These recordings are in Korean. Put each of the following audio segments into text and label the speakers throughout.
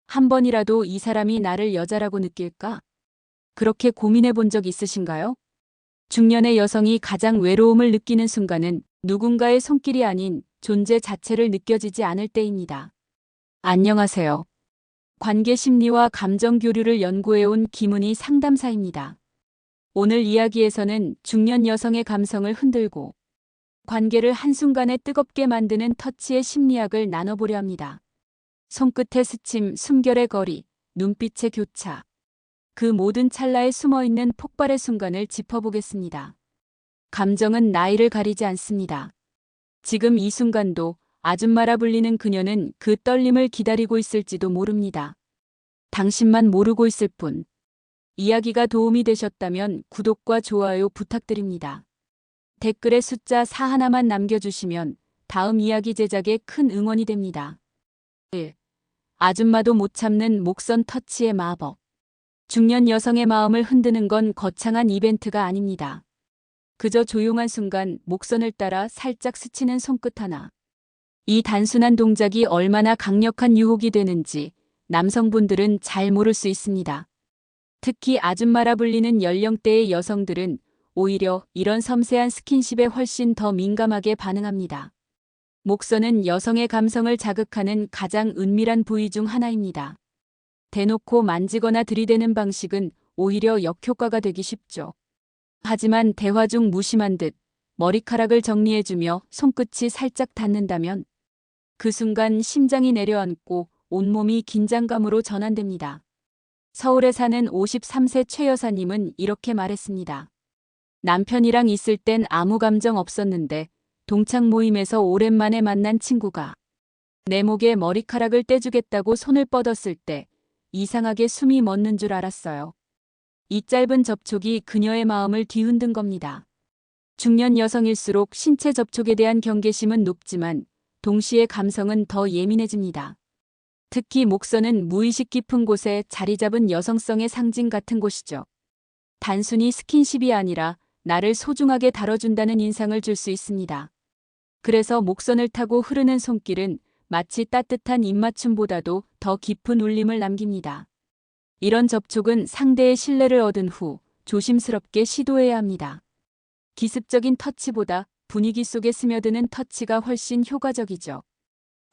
Speaker 1: 한 번이라도 이 사람이 나를 여자라고 느낄까? 그렇게 고민해 본 적 있으신가요? 중년의 여성이 가장 외로움을 느끼는 순간은 누군가의 손길이 아닌 존재 자체를 느껴지지 않을 때입니다. 안녕하세요. 관계 심리와 감정 교류를 연구해온 김은희 상담사입니다. 오늘 이야기에서는 중년 여성의 감성을 흔들고 관계를 한순간에 뜨겁게 만드는 터치의 심리학을 나눠보려 합니다. 손끝의 스침, 숨결의 거리, 눈빛의 교차. 그 모든 찰나에 숨어있는 폭발의 순간을 짚어보겠습니다. 감정은 나이를 가리지 않습니다. 지금 이 순간도 아줌마라 불리는 그녀는 그 떨림을 기다리고 있을지도 모릅니다. 당신만 모르고 있을 뿐. 이야기가 도움이 되셨다면 구독과 좋아요 부탁드립니다. 댓글에 숫자 4 하나만 남겨주시면 다음 이야기 제작에 큰 응원이 됩니다. 1. 아줌마도 못 참는 목선 터치의 마법. 중년 여성의 마음을 흔드는 건 거창한 이벤트가 아닙니다. 그저 조용한 순간 목선을 따라 살짝 스치는 손끝 하나. 이 단순한 동작이 얼마나 강력한 유혹이 되는지 남성분들은 잘 모를 수 있습니다. 특히 아줌마라 불리는 연령대의 여성들은 오히려 이런 섬세한 스킨십에 훨씬 더 민감하게 반응합니다. 목선은 여성의 감성을 자극하는 가장 은밀한 부위 중 하나입니다. 대놓고 만지거나 들이대는 방식은 오히려 역효과가 되기 쉽죠. 하지만 대화 중 무심한 듯 머리카락을 정리해주며 손끝이 살짝 닿는다면 그 순간 심장이 내려앉고 온몸이 긴장감으로 전환됩니다. 서울에 사는 53세 최 여사님은 이렇게 말했습니다. 남편이랑 있을 땐 아무 감정 없었는데 동창 모임에서 오랜만에 만난 친구가 내 목에 머리카락을 떼주겠다고 손을 뻗었을 때 이상하게 숨이 멎는 줄 알았어요. 이 짧은 접촉이 그녀의 마음을 뒤흔든 겁니다. 중년 여성일수록 신체 접촉에 대한 경계심은 높지만 동시에 감성은 더 예민해집니다. 특히 목선은 무의식 깊은 곳에 자리 잡은 여성성의 상징 같은 곳이죠. 단순히 스킨십이 아니라 나를 소중하게 다뤄준다는 인상을 줄 수 있습니다. 그래서 목선을 타고 흐르는 손길은 마치 따뜻한 입맞춤보다도 더 깊은 울림을 남깁니다. 이런 접촉은 상대의 신뢰를 얻은 후 조심스럽게 시도해야 합니다. 기습적인 터치보다 분위기 속에 스며드는 터치가 훨씬 효과적이죠.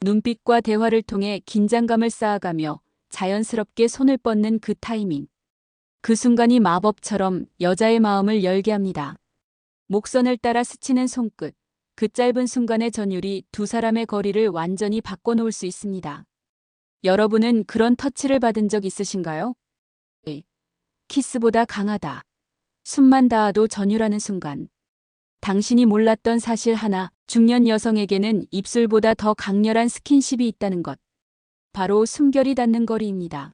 Speaker 1: 눈빛과 대화를 통해 긴장감을 쌓아가며 자연스럽게 손을 뻗는 그 타이밍. 그 순간이 마법처럼 여자의 마음을 열게 합니다. 목선을 따라 스치는 손끝. 그 짧은 순간의 전율이 두 사람의 거리를 완전히 바꿔놓을 수 있습니다. 여러분은 그런 터치를 받은 적 있으신가요? 키스보다 강하다. 숨만 닿아도 전율하는 순간. 당신이 몰랐던 사실 하나, 중년 여성에게는 입술보다 더 강렬한 스킨십이 있다는 것. 바로 숨결이 닿는 거리입니다.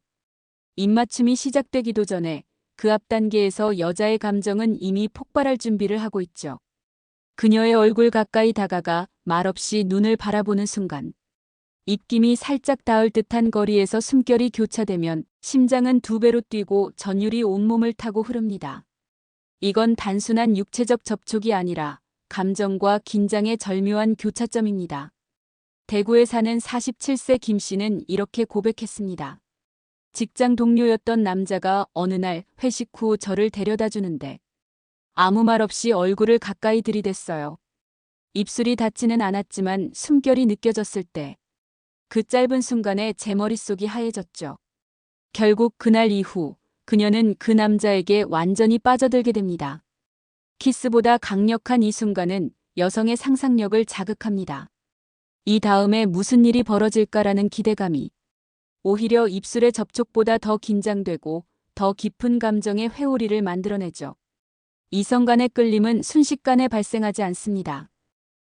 Speaker 1: 입맞춤이 시작되기도 전에 그 앞 단계에서 여자의 감정은 이미 폭발할 준비를 하고 있죠. 그녀의 얼굴 가까이 다가가 말없이 눈을 바라보는 순간. 입김이 살짝 닿을 듯한 거리에서 숨결이 교차되면 심장은 두 배로 뛰고 전율이 온몸을 타고 흐릅니다. 이건 단순한 육체적 접촉이 아니라 감정과 긴장의 절묘한 교차점입니다. 대구에 사는 47세 김 씨는 이렇게 고백했습니다. 직장 동료였던 남자가 어느 날 회식 후 저를 데려다 주는데 아무 말 없이 얼굴을 가까이 들이댔어요. 입술이 닿지는 않았지만 숨결이 느껴졌을 때 그 짧은 순간에 제 머릿속이 하얘졌죠. 결국 그날 이후 그녀는 그 남자에게 완전히 빠져들게 됩니다. 키스보다 강력한 이 순간은 여성의 상상력을 자극합니다. 이 다음에 무슨 일이 벌어질까라는 기대감이 오히려 입술의 접촉보다 더 긴장되고 더 깊은 감정의 회오리를 만들어내죠. 이성 간의 끌림은 순식간에 발생하지 않습니다.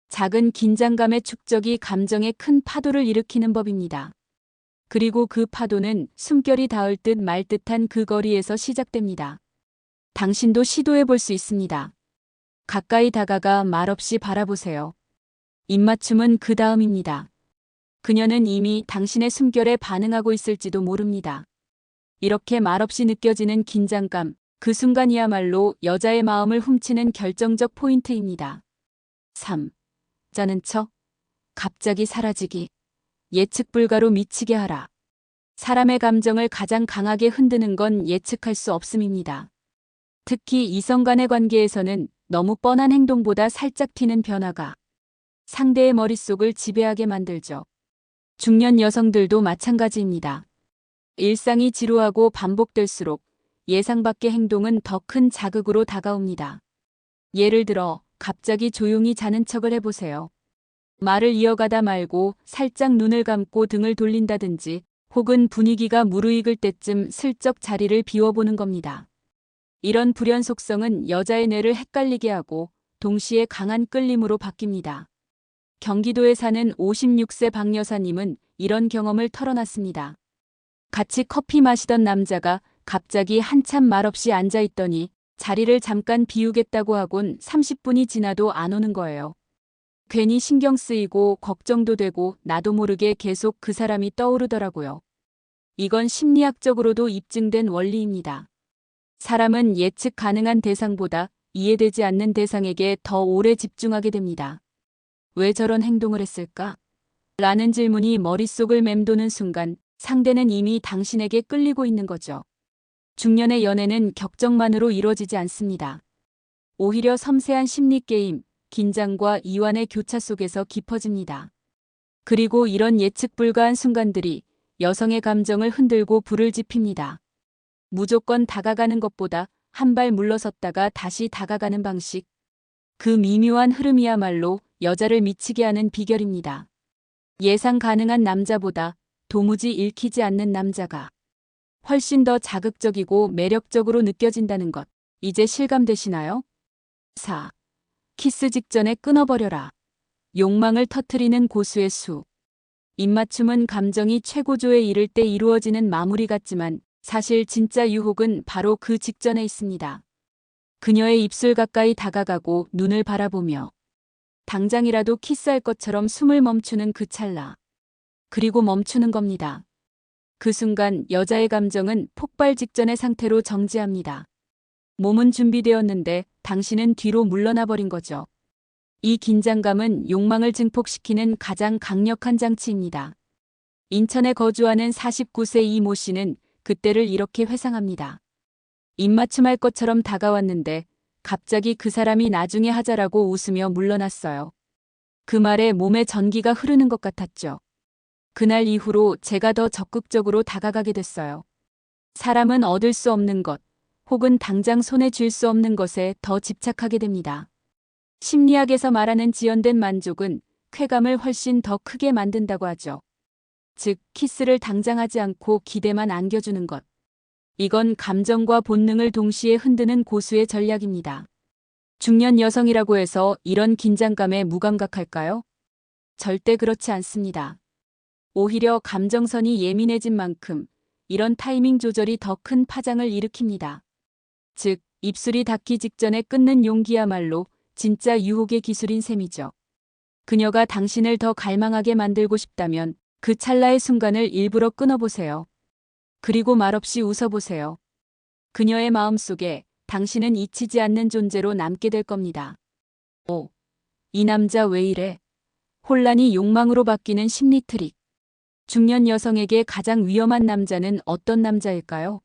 Speaker 1: 작은 긴장감의 축적이 감정의 큰 파도를 일으키는 법입니다. 그리고 그 파도는 숨결이 닿을 듯 말 듯한 그 거리에서 시작됩니다. 당신도 시도해 볼 수 있습니다. 가까이 다가가 말없이 바라보세요. 입맞춤은 그 다음입니다. 그녀는 이미 당신의 숨결에 반응하고 있을지도 모릅니다. 이렇게 말없이 느껴지는 긴장감, 그 순간이야말로 여자의 마음을 훔치는 결정적 포인트입니다. 3. 짜는 척, 갑자기 사라지기, 예측 불가로 미치게 하라. 사람의 감정을 가장 강하게 흔드는 건 예측할 수 없음입니다. 특히 이성 간의 관계에서는 너무 뻔한 행동보다 살짝 튀는 변화가 상대의 머릿속을 지배하게 만들죠. 중년 여성들도 마찬가지입니다. 일상이 지루하고 반복될수록 예상 밖의 행동은 더 큰 자극으로 다가옵니다. 예를 들어 갑자기 조용히 자는 척을 해보세요. 말을 이어가다 말고 살짝 눈을 감고 등을 돌린다든지 혹은 분위기가 무르익을 때쯤 슬쩍 자리를 비워보는 겁니다. 이런 불연 속성은 여자의 뇌를 헷갈리게 하고 동시에 강한 끌림으로 바뀝니다. 경기도에 사는 56세 박 여사님은 이런 경험을 털어놨습니다. 같이 커피 마시던 남자가 갑자기 한참 말없이 앉아있더니 자리를 잠깐 비우겠다고 하곤 30분이 지나도 안 오는 거예요. 괜히 신경 쓰이고 걱정도 되고 나도 모르게 계속 그 사람이 떠오르더라고요. 이건 심리학적으로도 입증된 원리입니다. 사람은 예측 가능한 대상보다 이해되지 않는 대상에게 더 오래 집중하게 됩니다. 왜 저런 행동을 했을까? 라는 질문이 머릿속을 맴도는 순간 상대는 이미 당신에게 끌리고 있는 거죠. 중년의 연애는 격정만으로 이루어지지 않습니다. 오히려 섬세한 심리 게임, 긴장과 이완의 교차 속에서 깊어집니다. 그리고 이런 예측 불가한 순간들이 여성의 감정을 흔들고 불을 지핍니다. 무조건 다가가는 것보다 한 발 물러섰다가 다시 다가가는 방식. 그 미묘한 흐름이야말로 여자를 미치게 하는 비결입니다. 예상 가능한 남자보다 도무지 읽히지 않는 남자가 훨씬 더 자극적이고 매력적으로 느껴진다는 것, 이제 실감되시나요? 4. 키스 직전에 끊어버려라. 욕망을 터트리는 고수의 수. 입맞춤은 감정이 최고조에 이를 때 이루어지는 마무리 같지만 사실 진짜 유혹은 바로 그 직전에 있습니다. 그녀의 입술 가까이 다가가고 눈을 바라보며 당장이라도 키스할 것처럼 숨을 멈추는 그 찰나. 그리고 멈추는 겁니다. 그 순간 여자의 감정은 폭발 직전의 상태로 정지합니다. 몸은 준비되었는데 당신은 뒤로 물러나 버린 거죠. 이 긴장감은 욕망을 증폭시키는 가장 강력한 장치입니다. 인천에 거주하는 49세 이 모 씨는 그때를 이렇게 회상합니다. 입맞춤할 것처럼 다가왔는데 갑자기 그 사람이 나중에 하자라고 웃으며 물러났어요. 그 말에 몸에 전기가 흐르는 것 같았죠. 그날 이후로 제가 더 적극적으로 다가가게 됐어요. 사람은 얻을 수 없는 것, 혹은 당장 손에 쥘 수 없는 것에 더 집착하게 됩니다. 심리학에서 말하는 지연된 만족은 쾌감을 훨씬 더 크게 만든다고 하죠. 즉, 키스를 당장 하지 않고 기대만 안겨주는 것. 이건 감정과 본능을 동시에 흔드는 고수의 전략입니다. 중년 여성이라고 해서 이런 긴장감에 무감각할까요? 절대 그렇지 않습니다. 오히려 감정선이 예민해진 만큼 이런 타이밍 조절이 더 큰 파장을 일으킵니다. 즉, 입술이 닿기 직전에 끊는 용기야말로 진짜 유혹의 기술인 셈이죠. 그녀가 당신을 더 갈망하게 만들고 싶다면 그 찰나의 순간을 일부러 끊어보세요. 그리고 말없이 웃어보세요. 그녀의 마음속에 당신은 잊히지 않는 존재로 남게 될 겁니다. 5. 이 남자 왜 이래? 혼란이 욕망으로 바뀌는 심리 트릭. 중년 여성에게 가장 위험한 남자는 어떤 남자일까요?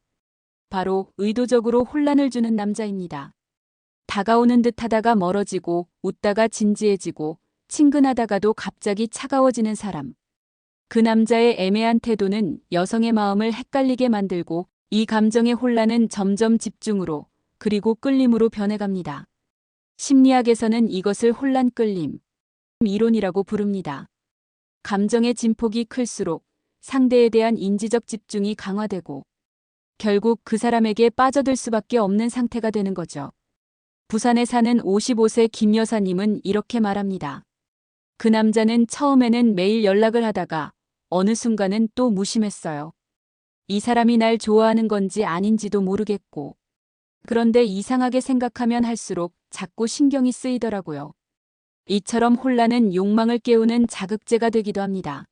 Speaker 1: 바로 의도적으로 혼란을 주는 남자입니다. 다가오는 듯 하다가 멀어지고 웃다가 진지해지고 친근하다가도 갑자기 차가워지는 사람. 그 남자의 애매한 태도는 여성의 마음을 헷갈리게 만들고 이 감정의 혼란은 점점 집중으로 그리고 끌림으로 변해갑니다. 심리학에서는 이것을 혼란 끌림 이론이라고 부릅니다. 감정의 진폭이 클수록 상대에 대한 인지적 집중이 강화되고 결국 그 사람에게 빠져들 수밖에 없는 상태가 되는 거죠. 부산에 사는 55세 김 여사님은 이렇게 말합니다. 그 남자는 처음에는 매일 연락을 하다가 어느 순간은 또 무심했어요. 이 사람이 날 좋아하는 건지 아닌지도 모르겠고. 그런데 이상하게 생각하면 할수록 자꾸 신경이 쓰이더라고요. 이처럼 혼란은 욕망을 깨우는 자극제가 되기도 합니다.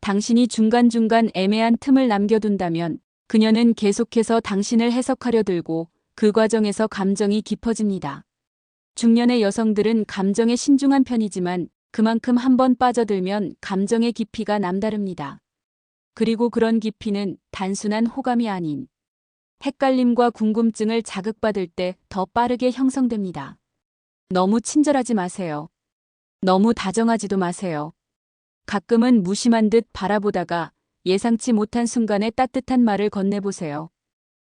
Speaker 1: 당신이 중간중간 애매한 틈을 남겨둔다면 그녀는 계속해서 당신을 해석하려 들고 그 과정에서 감정이 깊어집니다. 중년의 여성들은 감정에 신중한 편이지만 그만큼 한번 빠져들면 감정의 깊이가 남다릅니다. 그리고 그런 깊이는 단순한 호감이 아닌 헷갈림과 궁금증을 자극받을 때 더 빠르게 형성됩니다. 너무 친절하지 마세요. 너무 다정하지도 마세요. 가끔은 무심한 듯 바라보다가 예상치 못한 순간에 따뜻한 말을 건네보세요.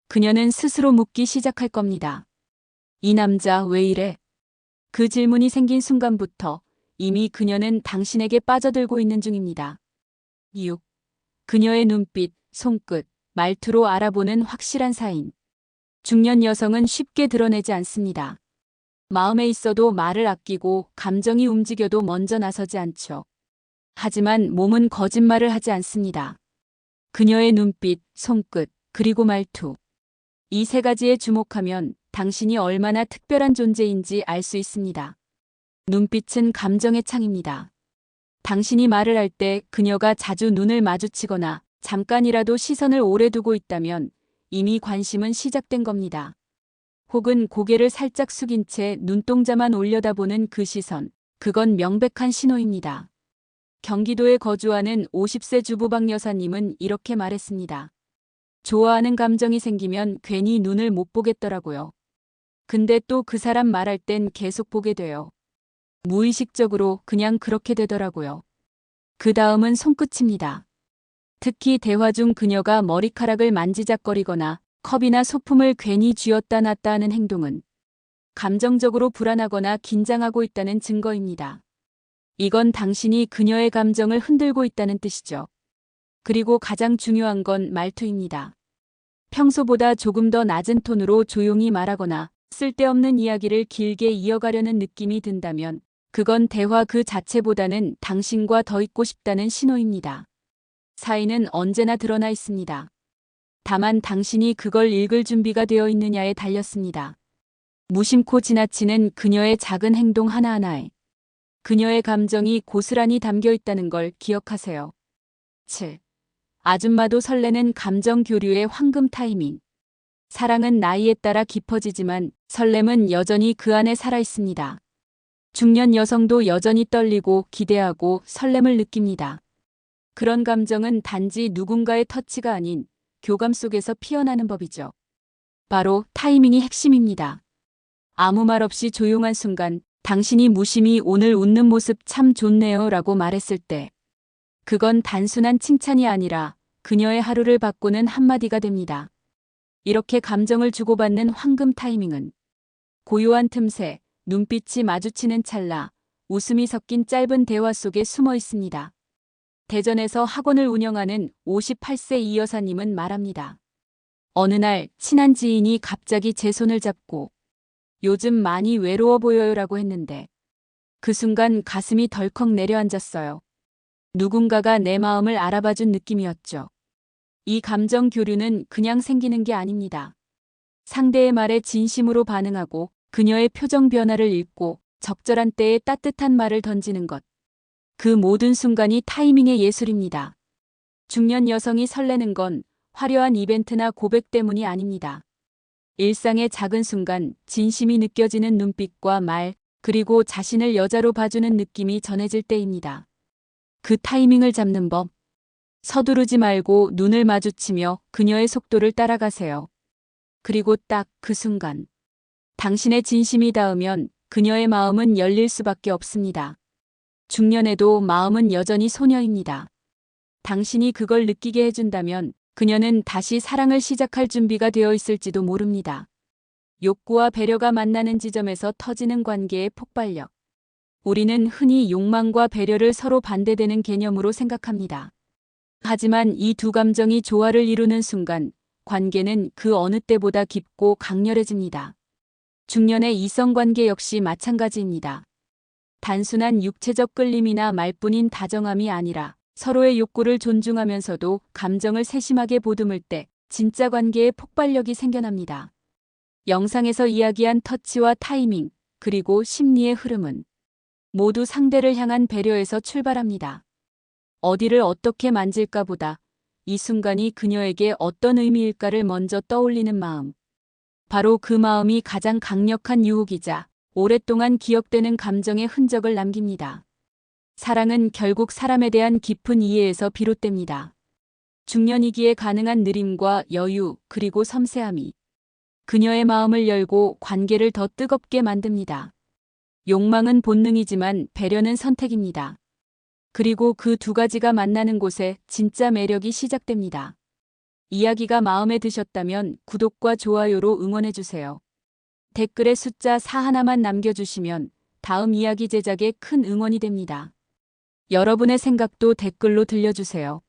Speaker 1: 그녀는 스스로 묻기 시작할 겁니다. 이 남자 왜 이래? 그 질문이 생긴 순간부터 이미 그녀는 당신에게 빠져들고 있는 중입니다. 6. 그녀의 눈빛, 손끝, 말투로 알아보는 확실한 사인. 중년 여성은 쉽게 드러내지 않습니다. 마음에 있어도 말을 아끼고 감정이 움직여도 먼저 나서지 않죠. 하지만 몸은 거짓말을 하지 않습니다. 그녀의 눈빛, 손끝, 그리고 말투. 이 세 가지에 주목하면 당신이 얼마나 특별한 존재인지 알 수 있습니다. 눈빛은 감정의 창입니다. 당신이 말을 할 때 그녀가 자주 눈을 마주치거나 잠깐이라도 시선을 오래 두고 있다면 이미 관심은 시작된 겁니다. 혹은 고개를 살짝 숙인 채 눈동자만 올려다보는 그 시선, 그건 명백한 신호입니다. 경기도에 거주하는 50세 주부박 여사님은 이렇게 말했습니다. 좋아하는 감정이 생기면 괜히 눈을 못 보겠더라고요. 근데 또 그 사람 말할 땐 계속 보게 돼요. 무의식적으로 그냥 그렇게 되더라고요. 그 다음은 손끝입니다. 특히 대화 중 그녀가 머리카락을 만지작거리거나 컵이나 소품을 괜히 쥐었다 놨다 하는 행동은 감정적으로 불안하거나 긴장하고 있다는 증거입니다. 이건 당신이 그녀의 감정을 흔들고 있다는 뜻이죠. 그리고 가장 중요한 건 말투입니다. 평소보다 조금 더 낮은 톤으로 조용히 말하거나 쓸데없는 이야기를 길게 이어가려는 느낌이 든다면 그건 대화 그 자체보다는 당신과 더 있고 싶다는 신호입니다. 사인은 언제나 드러나 있습니다. 다만 당신이 그걸 읽을 준비가 되어 있느냐에 달렸습니다. 무심코 지나치는 그녀의 작은 행동 하나하나에 그녀의 감정이 고스란히 담겨 있다는 걸 기억하세요. 7. 아줌마도 설레는 감정 교류의 황금 타이밍. 사랑은 나이에 따라 깊어지지만 설렘은 여전히 그 안에 살아 있습니다. 중년 여성도 여전히 떨리고 기대하고 설렘을 느낍니다. 그런 감정은 단지 누군가의 터치가 아닌 교감 속에서 피어나는 법이죠. 바로 타이밍이 핵심입니다. 아무 말 없이 조용한 순간 당신이 무심히 오늘 웃는 모습 참 좋네요 라고 말했을 때 그건 단순한 칭찬이 아니라 그녀의 하루를 바꾸는 한마디가 됩니다. 이렇게 감정을 주고받는 황금 타이밍은 고요한 틈새, 눈빛이 마주치는 찰나, 웃음이 섞인 짧은 대화 속에 숨어 있습니다. 대전에서 학원을 운영하는 58세 이 여사님은 말합니다. 어느 날 친한 지인이 갑자기 제 손을 잡고 요즘 많이 외로워 보여요라고 했는데 그 순간 가슴이 덜컥 내려앉았어요. 누군가가 내 마음을 알아봐준 느낌이었죠. 이 감정 교류는 그냥 생기는 게 아닙니다. 상대의 말에 진심으로 반응하고 그녀의 표정 변화를 읽고 적절한 때에 따뜻한 말을 던지는 것. 그 모든 순간이 타이밍의 예술입니다. 중년 여성이 설레는 건 화려한 이벤트나 고백 때문이 아닙니다. 일상의 작은 순간 진심이 느껴지는 눈빛과 말, 그리고 자신을 여자로 봐주는 느낌이 전해질 때입니다. 그 타이밍을 잡는 법. 서두르지 말고 눈을 마주치며 그녀의 속도를 따라가세요. 그리고 딱 그 순간. 당신의 진심이 닿으면 그녀의 마음은 열릴 수밖에 없습니다. 중년에도 마음은 여전히 소녀입니다. 당신이 그걸 느끼게 해준다면 그녀는 다시 사랑을 시작할 준비가 되어 있을지도 모릅니다. 욕구와 배려가 만나는 지점에서 터지는 관계의 폭발력. 우리는 흔히 욕망과 배려를 서로 반대되는 개념으로 생각합니다. 하지만 이 두 감정이 조화를 이루는 순간 관계는 그 어느 때보다 깊고 강렬해집니다. 중년의 이성관계 역시 마찬가지입니다. 단순한 육체적 끌림이나 말뿐인 다정함이 아니라 서로의 욕구를 존중하면서도 감정을 세심하게 보듬을 때 진짜 관계의 폭발력이 생겨납니다. 영상에서 이야기한 터치와 타이밍, 그리고 심리의 흐름은 모두 상대를 향한 배려에서 출발합니다. 어디를 어떻게 만질까 보다 이 순간이 그녀에게 어떤 의미일까를 먼저 떠올리는 마음. 바로 그 마음이 가장 강력한 유혹이자 오랫동안 기억되는 감정의 흔적을 남깁니다. 사랑은 결국 사람에 대한 깊은 이해에서 비롯됩니다. 중년이기에 가능한 느림과 여유 그리고 섬세함이 그녀의 마음을 열고 관계를 더 뜨겁게 만듭니다. 욕망은 본능이지만 배려는 선택입니다. 그리고 그 두 가지가 만나는 곳에 진짜 매력이 시작됩니다. 이야기가 마음에 드셨다면 구독과 좋아요로 응원해주세요. 댓글에 숫자 4 하나만 남겨주시면 다음 이야기 제작에 큰 응원이 됩니다. 여러분의 생각도 댓글로 들려주세요.